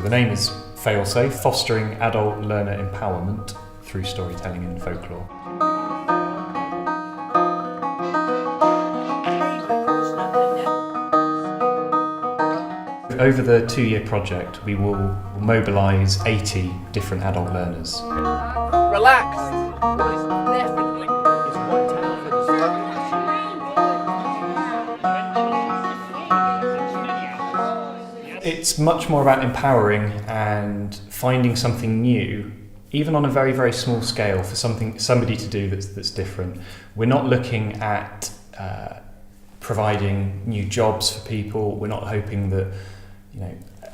The name is FALESAF, Fostering Adult Learner Empowerment Through Storytelling in Folklore. Over the 2-year project, we will mobilise 80 different adult learners. Relaxed. It's much more about empowering and finding something new, even on a very, very small scale, for somebody to do that's different. We're not looking at providing new jobs for people. We're not hoping that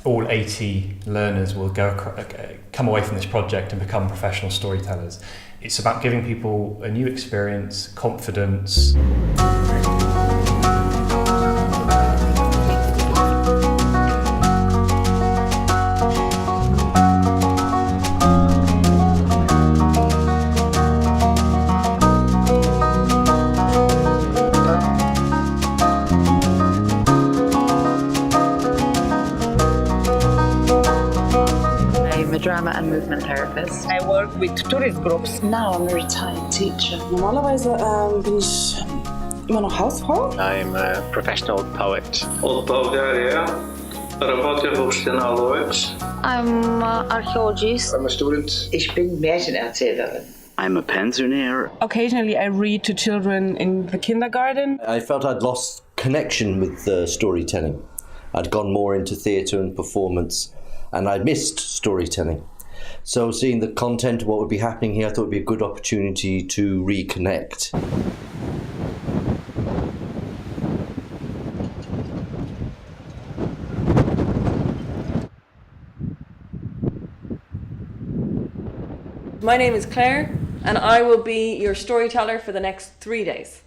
all 80 learners will come away from this project and become professional storytellers. It's about giving people a new experience, confidence. I'm a drama and movement therapist. I work with tourist groups. Now I'm a retired teacher. Normalerweise bin ich immer noch Hausfrau. I'm a professional poet. Bulgaria. I'm an archaeologist. I'm a student. Ich bin Märchenerzählerin. I'm a pensioner. Occasionally I read to children in the kindergarten. I felt I'd lost connection with storytelling. I'd gone more into theatre and performance, and I'd missed storytelling. So seeing the content of what would be happening here, I thought it would be a good opportunity to reconnect. My name is Claire, and I will be your storyteller for the next 3 days.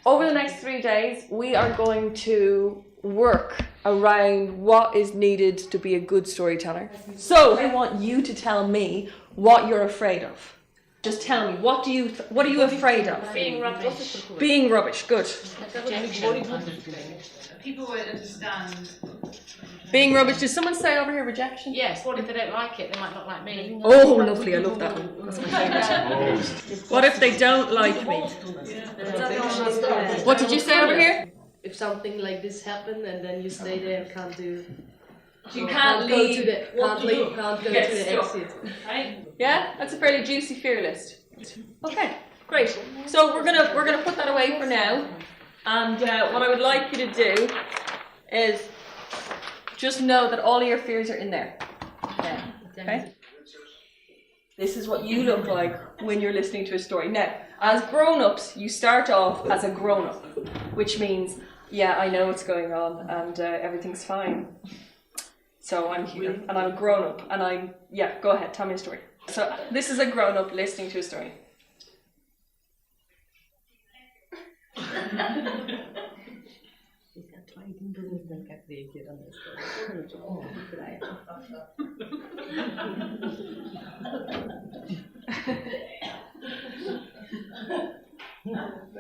Over the next 3 days, we are going to work around what is needed to be a good storyteller. So I want you to tell me what you're afraid of. Just tell me, what are you afraid of? Being rubbish. Being rubbish, good. People won't understand. Being rubbish, did someone say over here rejection? Yes, what if they don't like it? They might not like me. Oh, lovely, I love that one. That's my favourite. What if they don't like me? What did you say over here? If something like this happened and then you stay there and can't do... You can't leave. Can't go to the exit. Right? Yeah, that's a fairly juicy fear list. Okay, great. So we're gonna put that away for now. And what I would like you to do is just know that all of your fears are in there. Yeah. Okay? This is what you look like when you're listening to a story. Now, as grown-ups, you start off as a grown-up, which means, yeah, I know what's going on and everything's fine. So I'm here and I'm a grown-up and yeah, go ahead, tell me a story. So this is a grown-up listening to a story.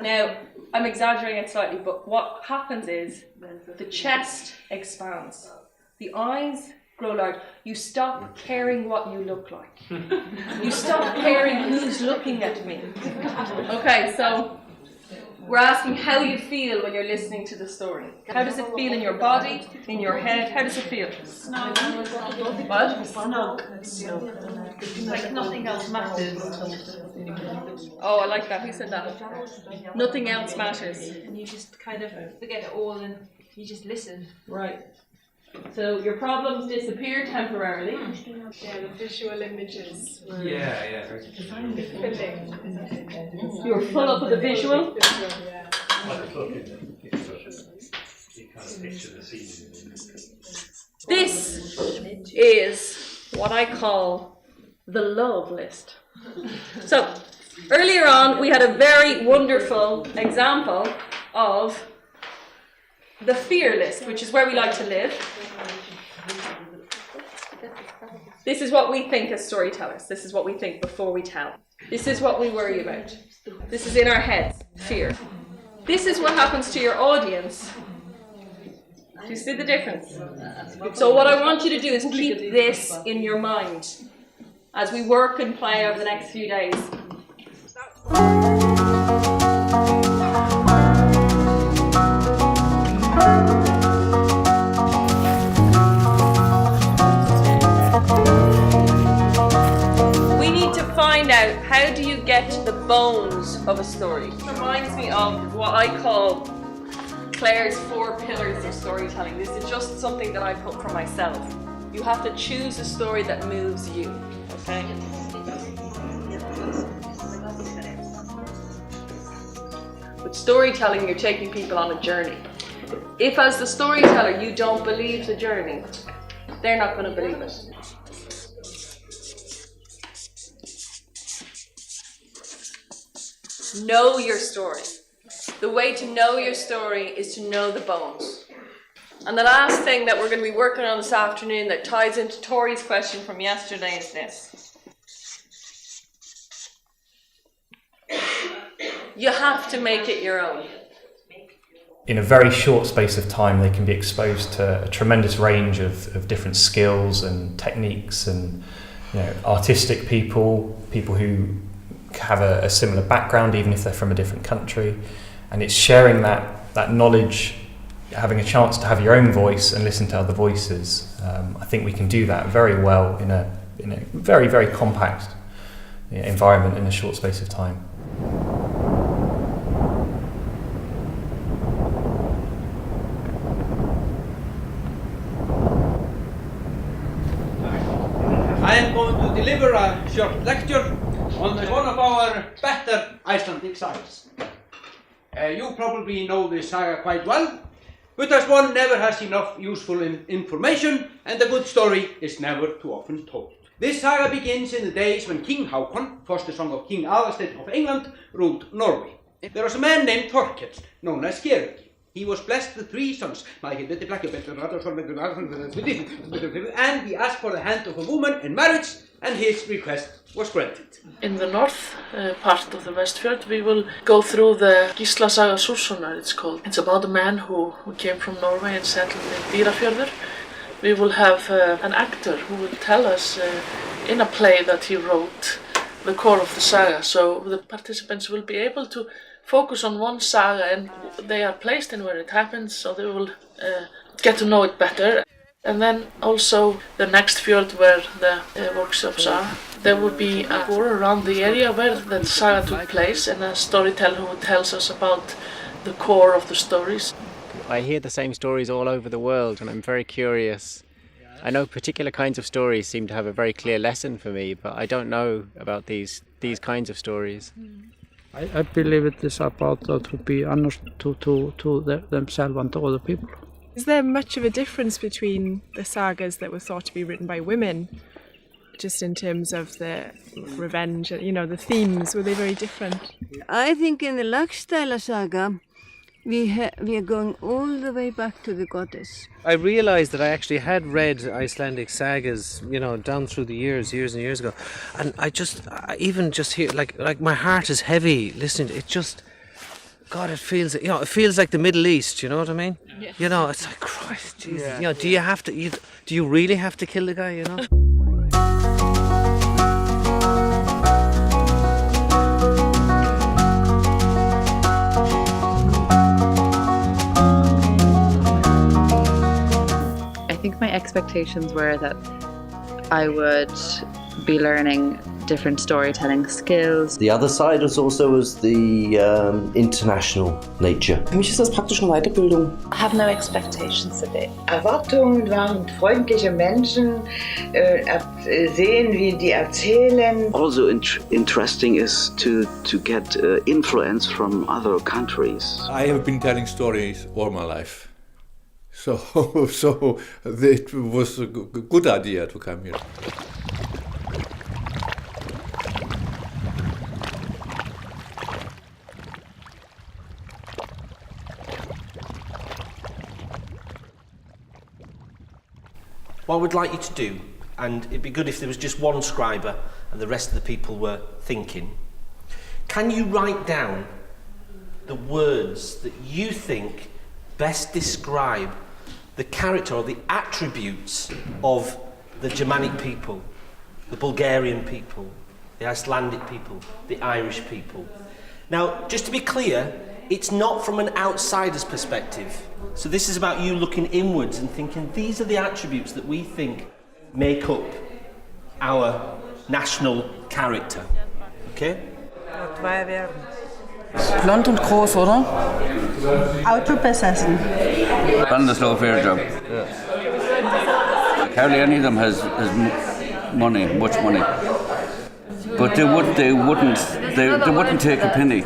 Now, I'm exaggerating it slightly, but what happens is the chest expands, the eyes grow large. You stop caring what you look like. You stop caring who's looking at me. Okay, so we're asking how you feel when you're listening to the story. How does it feel in your body, in your head? How does it feel? What? Like nothing else matters. Oh, I like that. Who said that? Nothing else matters. And you just kind of forget it all and you just listen. Right. So your problems disappear temporarily. Yeah, the visual images. Yeah. You're full up with the visual. This is what I call the love list. So earlier on we had a very wonderful example of the fear list, which is where we like to live. This is what we think as storytellers. This is what we think before we tell. This is what we worry about. This is in our heads, fear. This is what happens to your audience Do you see the difference? So what I want you to do is keep this in your mind as we work and play over the next few days. We need to find out, how do you get to the bones of a story? It reminds me of what I call Claire's 4 pillars of storytelling. This is just something that I put for myself. You have to choose a story that moves you, okay? With storytelling, you're taking people on a journey. If as the storyteller you don't believe the journey, they're not going to believe it. Know your story. The way to know your story is to know the bones. And the last thing that we're going to be working on this afternoon that ties into Tori's question from yesterday is this. You have to make it your own. In a very short space of time, they can be exposed to a tremendous range of different skills and techniques, and artistic people who have a similar background, even if they're from a different country. And it's sharing that knowledge, having a chance to have your own voice and listen to other voices. I think we can do that very well in a very, very compact environment in a short space of time. I am going to deliver a short lecture on one of our better Icelandic sagas. You probably know this saga quite well, but as one never has enough useful information, and a good story is never too often told. This saga begins in the days when King Hákon, foster son of King Aðalsteinn of England, ruled Norway. There was a man named Thorkell, known as Skergi. He was blessed with 3 sons, and he asked for the hand of a woman in marriage, and his request was granted. In the north part of the Westfjord, we will go through the Gísla Saga Súrssonar, it's called. It's about a man who came from Norway and settled in Dýrafjörður. We will have an actor who will tell us in a play that he wrote the core of the saga, so the participants will be able to focus on one saga, and they are placed in where it happens, so they will get to know it better. And then also the next fjord where the workshops are, there will be a tour around the area where the saga took place, and a storyteller who tells us about the core of the stories. I hear the same stories all over the world, and I'm very curious. I know particular kinds of stories seem to have a very clear lesson for me, but I don't know about these kinds of stories. I believe it is about to be honest to themselves and to other people. Is there much of a difference between the sagas that were thought to be written by women, just in terms of the revenge, the themes, were they very different? I think in the Laxdæla saga, we are going all the way back to the goddess. I realised that I actually had read Icelandic sagas, down through the years and years ago, and I even just hear like my heart is heavy listening to it. Just, God, it feels like the Middle East. You know what I mean? Yeah. It's like, Christ, Jesus. Yeah. Do you really have to kill the guy? I think my expectations were that I would be learning different storytelling skills. The other side was the international nature. Für mich ist das praktisch eine Weiterbildung. I have no expectations of it. Erwartungen waren freundliche Menschen, sehen, wie die erzählen. Also interesting is to get influence from other countries. I have been telling stories all my life. So it was a good idea to come here. What I would like you to do, and it'd be good if there was just one scriber and the rest of the people were thinking, can you write down the words that you think best describe the character or the attributes of the Germanic people, the Bulgarian people, the Icelandic people, the Irish people. Now, just to be clear, it's not from an outsider's perspective. So this is about you looking inwards and thinking, these are the attributes that we think make up our national character. Okay? Blond und groß, oder? Autobesessen. Banderslow fair job. Hardly any of them has money, much money. But they wouldn't take a penny.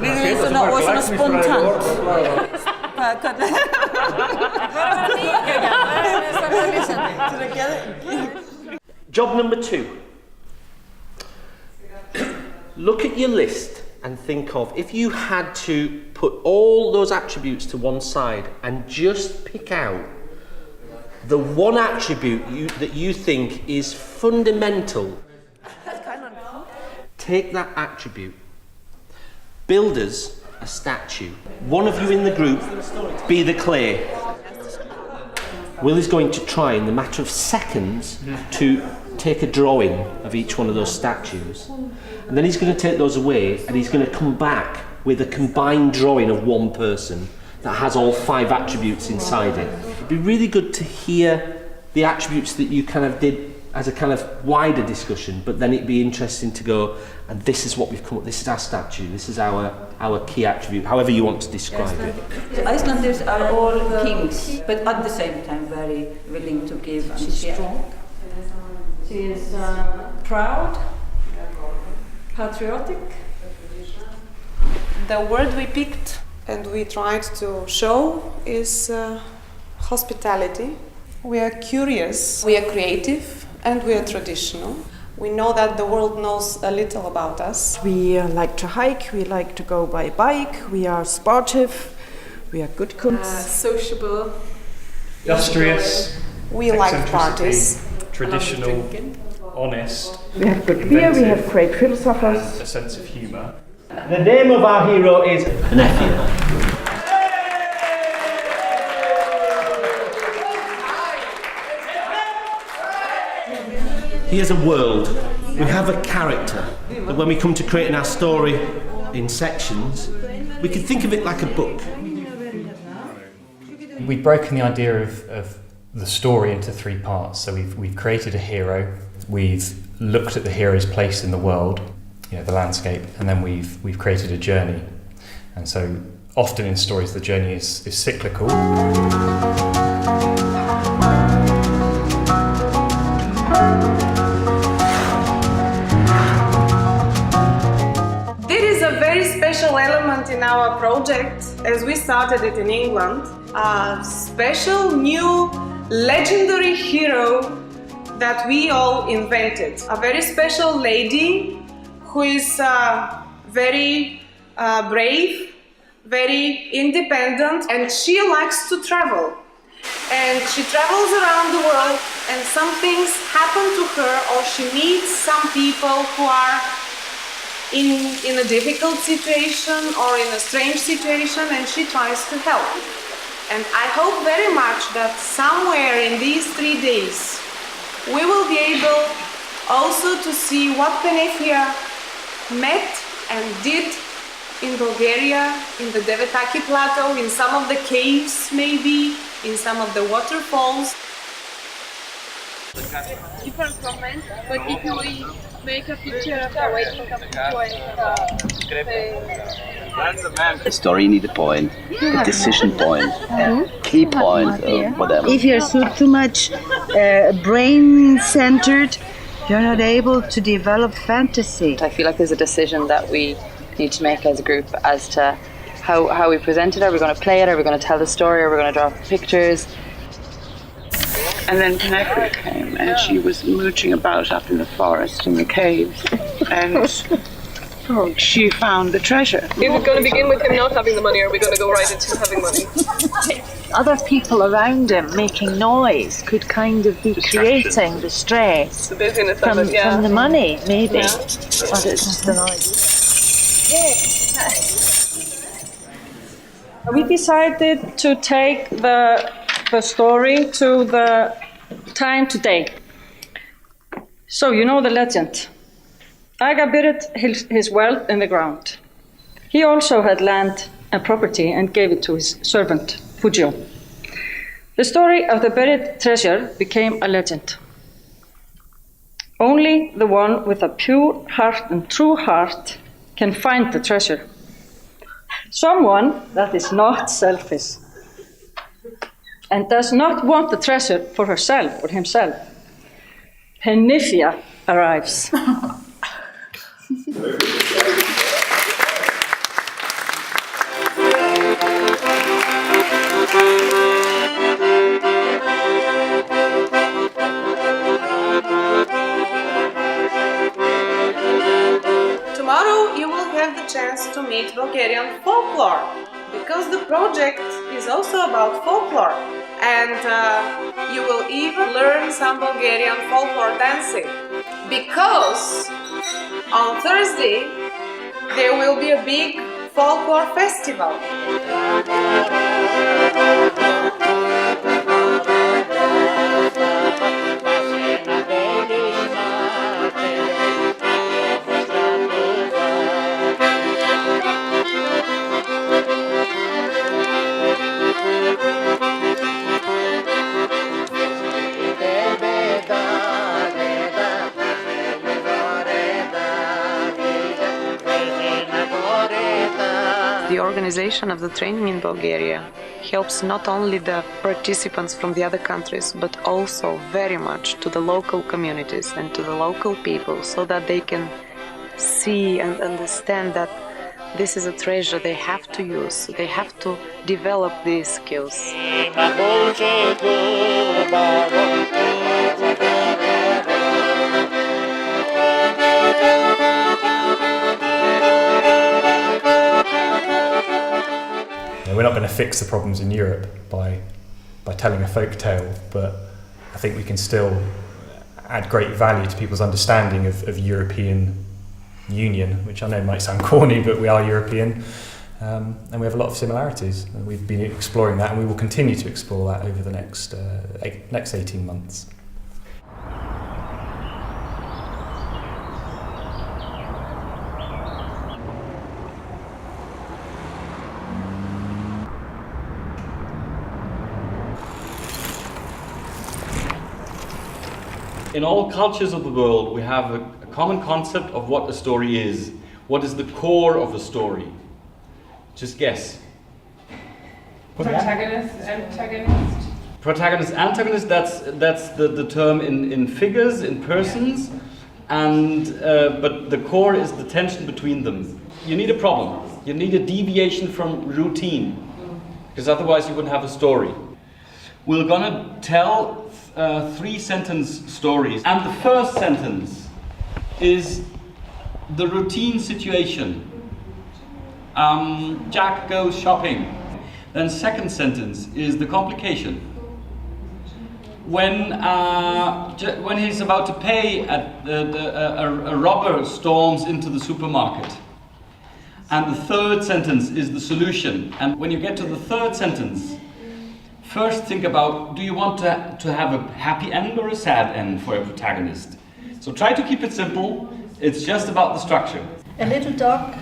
Job number 2. Look at your list and think of, if you had to put all those attributes to one side and just pick out the one attribute that you think is fundamental, take that attribute, build us a statue. One of you in the group be the clay. Will is going to try in the matter of seconds to take a drawing of each one of those statues, and then he's going to take those away and he's going to come back with a combined drawing of one person that has all 5 attributes inside it. It'd be really good to hear the attributes that you kind of did as a kind of wider discussion, but then it'd be interesting to go, and this is what we've come up, this is our statue, this is our key attribute, however you want to describe it. The Icelanders are all kings, but at the same time very willing to give and share. Strong. She is proud, patriotic. The word we picked and we tried to show is hospitality. We are curious, we are creative, and we are traditional. We know that the world knows a little about us. We like to hike, we like to go by bike, we are sportive, we are good cooks. Sociable. Industrious. We like parties. Traditional. Honest. We have good beer, we have great philosophers. And a sense of humour. The name of our hero is Nephew. He has a world. We have a character that when we come to creating our story in sections, we can think of it like a book. We've broken the idea of the story into 3 parts. So we've created a hero, we've looked at the hero's place in the world, the landscape, and then we've created a journey. And so often in stories the journey is cyclical. Special element in our project, as we started it in England, a special new legendary hero that we all invented. A very special lady who is very brave, very independent, and she likes to travel. And she travels around the world and some things happen to her, or she meets some people who are in a difficult situation or in a strange situation, and she tries to help. And I hope very much that somewhere in these 3 days we will be able also to see what Benefia met and did in Bulgaria, in the Devetaki Plateau, in some of the caves maybe, in some of the waterfalls. Different comments, but if we make a picture of the waking up A story need a point, a decision point, a key point, or whatever. If you're too much brain-centered, you're not able to develop fantasy. I feel like there's a decision that we need to make as a group as to how we present it. Are we going to play it? Are we going to tell the story? Are we going to draw pictures? And then Penelope came and she was mooching about up in the forest in the caves, and she found the treasure. Is it going to begin with him not having the money, or are we going to go right into having money? Other people around him making noise could kind of be creating the stress The busyness from, of it, yeah. from the money, maybe. Yeah. But it's just an idea. We decided to take the the story to the time today. So you know the legend. Aga buried his wealth in the ground. He also had land and property and gave it to his servant, Fujio. The story of the buried treasure became a legend. Only the one with a pure heart and true heart can find the treasure. Someone that is not selfish and does not want the treasure for herself or himself. Penifia arrives. Tomorrow you will have the chance to meet Bulgarian folklore, because the project is also about folklore, and you will even learn some Bulgarian folklore dancing, because on Thursday there will be a big folklore festival. The organization of the training in Bulgaria helps not only the participants from the other countries, but also very much to the local communities and to the local people, so that they can see and understand that this is a treasure they have to use. They have to develop these skills. We're not going to fix the problems in Europe by telling a folk tale, but I think we can still add great value to people's understanding of European Union, which I know might sound corny, but we are European, and we have a lot of similarities. And we've been exploring that, and we will continue to explore that over the next 18 months. In all cultures of the world, we have a common concept of what a story is. What is the core of a story? Just guess. Protagonist, antagonist. Protagonist, antagonist, that's the term in figures, in persons, and but the core is the tension between them. You need a problem. You need a deviation from routine, because otherwise you wouldn't have a story. We're gonna tell 3-sentence stories, and the first sentence is the routine situation. Jack goes shopping. Then second sentence is the complication. When he's about to pay, a robber storms into the supermarket. And the third sentence is the solution. And when you get to the third sentence, first think about, do you want to have a happy end or a sad end for your protagonist? So try to keep it simple. It's just about the structure. A little dog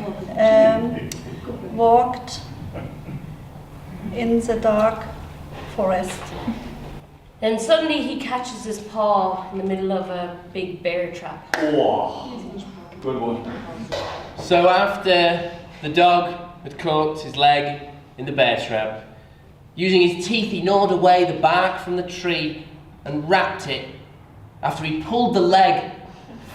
walked in the dark forest. Then suddenly he catches his paw in the middle of a big bear trap. Oh, good one. So after the dog had caught his leg in the bear trap, using his teeth, he gnawed away the bark from the tree and wrapped it. After he pulled the leg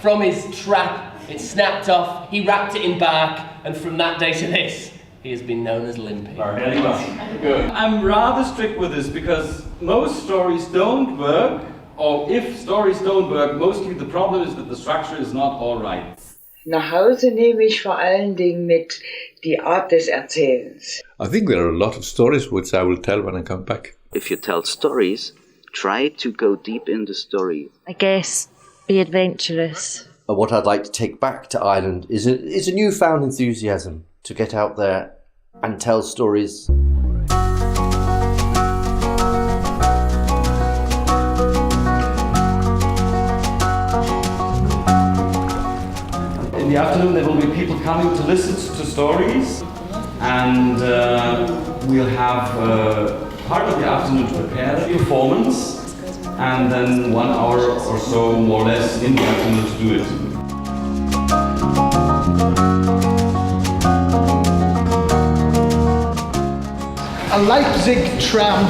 from his trap, it snapped off, he wrapped it in bark, and from that day to this, he has been known as Limpy. Very well. Good. I'm rather strict with this because most stories don't work, or if stories don't work, mostly the problem is that the structure is not all right. Nach Hause nehme ich vor allen Dingen mit die Art des Erzählens. I think there are a lot of stories which I will tell when I come back. If you tell stories, try to go deep in the story. I guess be adventurous. What I'd like to take back to Ireland is a newfound enthusiasm to get out there and tell stories. in the afternoon there will be people coming to listen to stories, and we'll have part of the afternoon to prepare the performance, and then 1 hour or so, more or less, in the afternoon to do it. A Leipzig tram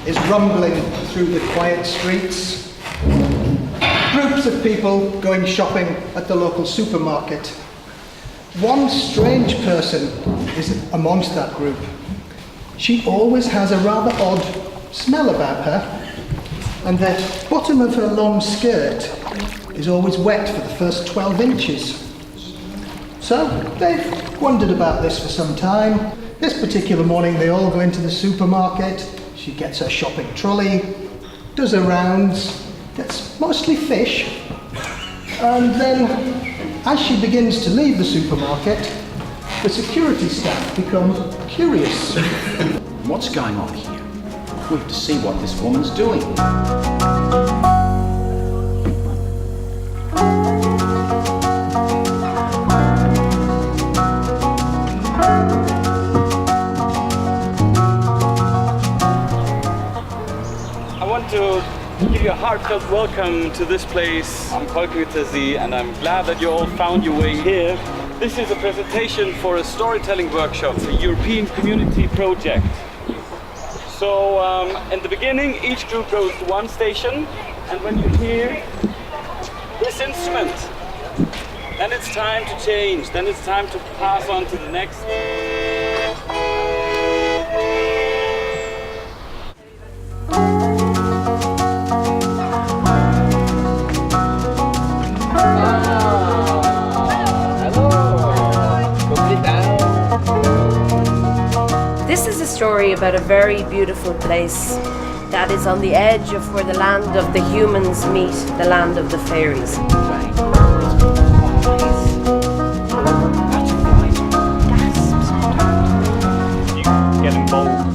is rumbling through the quiet streets. Groups of people going shopping at the local supermarket. One strange person is amongst that group. She always has a rather odd smell about her, and the bottom of her long skirt is always wet for the first 12 inches. So they've wondered about this for some time. This particular morning they all go into the supermarket. She gets her shopping trolley, does her rounds, gets mostly fish, and then as she begins to leave the supermarket, the security staff become curious. What's going on here? We have to see what this woman's doing. I want to give you a heartfelt welcome to this place. I'm Folklore, and I'm glad that you all found your way here. This is a presentation for a storytelling workshop, a European community project. So in the beginning, each group goes to one station, and when you hear this instrument, then it's time to change, then it's time to pass on to the next. This is a story about a very beautiful place that is on the edge of where the land of the humans meet the land of the fairies. Get involved.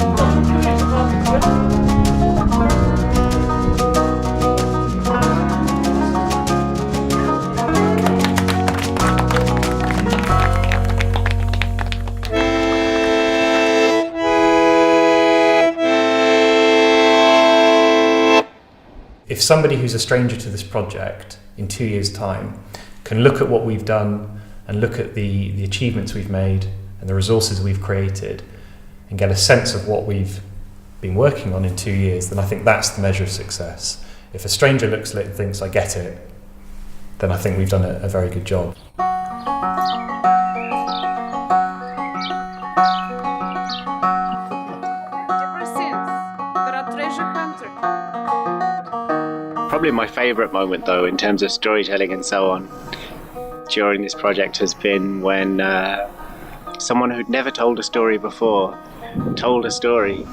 If somebody who's a stranger to this project in 2 years' time can look at what we've done and look at the achievements we've made and the resources we've created and get a sense of what we've been working on in 2 years, then I think that's the measure of success. If a stranger looks at it and thinks, I get it, then I think we've done a very good job. Probably my favourite moment, though, in terms of storytelling and so on, during this project has been when someone who'd never told a story before told a story,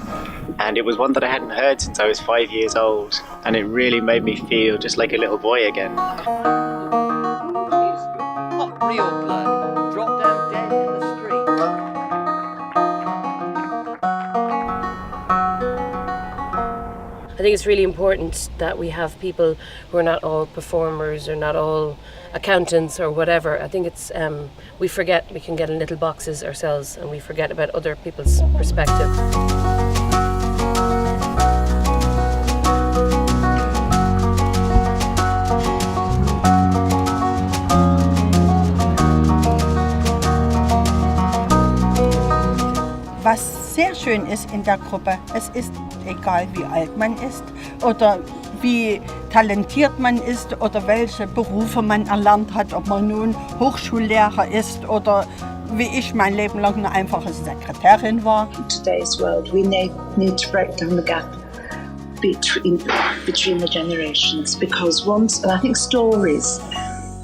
and it was one that I hadn't heard since I was 5 years old, and it really made me feel just like a little boy again. Not real blood, dropped down dead in the street. I think it's really important that we have people who are not all performers or not all accountants or whatever. I think it's we forget we can get in little boxes ourselves, and we forget about other people's perspective. Was sehr schön ist in der Gruppe, es ist egal, wie alt man ist oder wie talentiert man ist oder welche Berufe man erlernt hat, ob man nun Hochschullehrer ist oder wie ich mein Leben lang eine einfache Sekretärin war. In today's world, we need to break down the gap between the generations, because and I think stories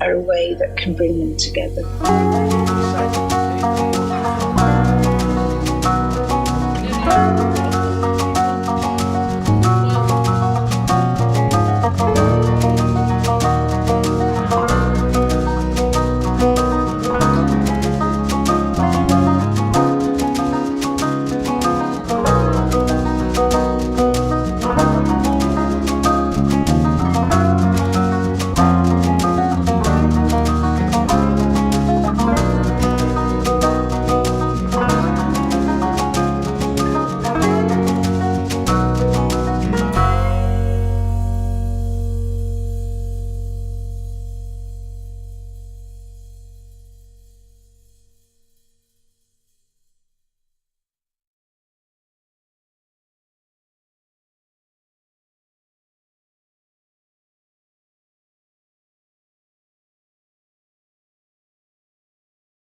are a way that can bring them together.